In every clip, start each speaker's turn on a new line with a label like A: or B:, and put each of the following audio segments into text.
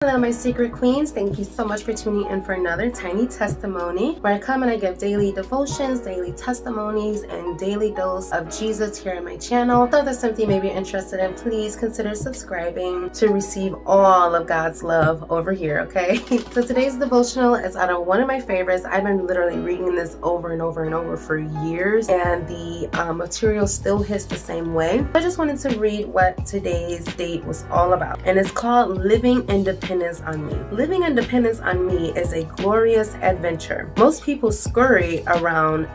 A: Hello, my secret queens. Thank you so much for tuning in for another tiny testimony where I come and I give daily devotions, daily testimonies, and daily dose of Jesus here on my channel. So if there's something maybe you're interested in, please consider subscribing to receive all of God's love over here, okay? So today's devotional is out of one of my favorites. I've been literally reading this over and over and over for years, and the material still hits the same way. I just wanted to read what today's date was all about, and it's called Living Independence on Me. Living independence on me is a glorious adventure. Most people scurry around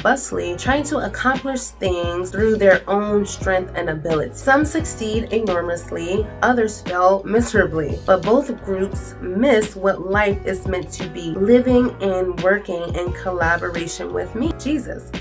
A: bustling, trying to accomplish things through their own strength and ability. Some succeed enormously, others fail miserably, but both groups miss what life is meant to be: living and working in collaboration with me, Jesus.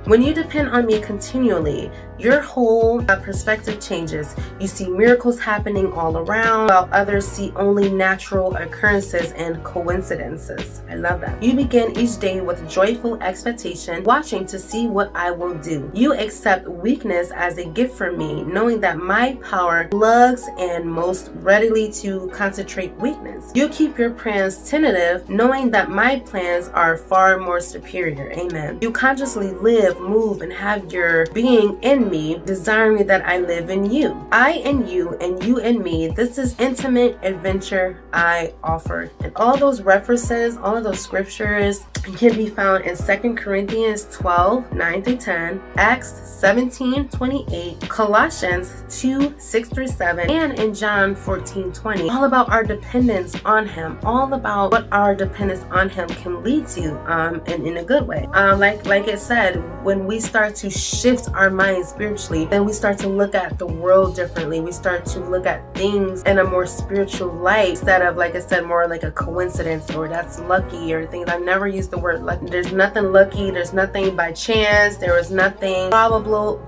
A: When you depend on me continually, your whole perspective changes. You see miracles happening all around, while others see only natural occurrences and coincidences. I love that. You begin each day with joyful expectation, watching to see what I will do. You accept weakness as a gift from me, knowing that my power plugs in most readily to concentrate weakness. You keep your plans tentative, knowing that my plans are far more superior. Amen. You consciously live, move, and have your being in me, desiring that I live in you. I in you and you in me. This is intimate adventure I offer. And all those references, all of those scriptures can be found in 2 Corinthians 12, 9 through 10, Acts 17, 28, Colossians 2, 6 through 7, and in John 14, 20. All about our dependence on Him, all about what our dependence on Him can lead to, and in a good way. Like it said, when we start to shift our minds spiritually, then we start to look at the world differently. We start to look at things in a more spiritual light instead of, like I said, more like a coincidence or that's lucky or things. I've never used the word lucky. There's nothing lucky. There's nothing by chance. There was nothing probable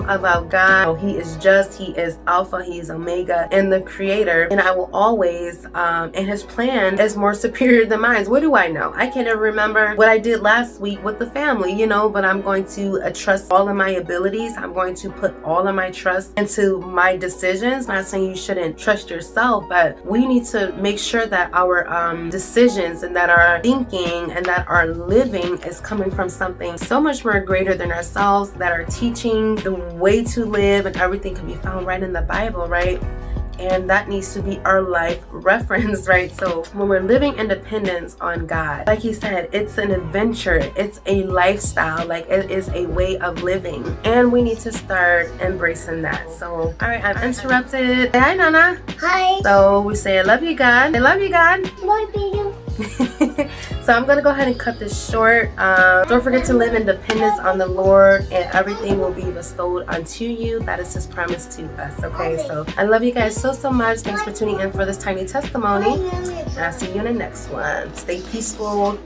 A: about God. He is just, He is Alpha, He is Omega, and the Creator. And I will always, and His plan is more superior than mine. What do I know? I can't even remember what I did last week with the family, but I'm going to trust all of my abilities. I'm going to put all of my trust into my decisions. Not saying you shouldn't trust yourself, but we need to make sure that our decisions and that our thinking and that our living is coming from something so much more greater than ourselves, that our teaching, the way to live, and everything can be found right in the Bible, right? And that needs to be our life reference, right? So when we're living independence on God, like He said, it's an adventure. It's a lifestyle. Like, it is a way of living. And we need to start embracing that. So, all right, I'm interrupted. Say hi, Nana.
B: Hi.
A: So we say, I love you, God. I love you, God.
B: Love you.
A: So I'm going to go ahead and cut this short. Don't forget to live in dependence on the Lord, and everything will be bestowed unto you. That is His promise to us, okay? So I love you guys so much. Thanks for tuning in for this tiny testimony, and I'll see you in the next one. Stay peaceful,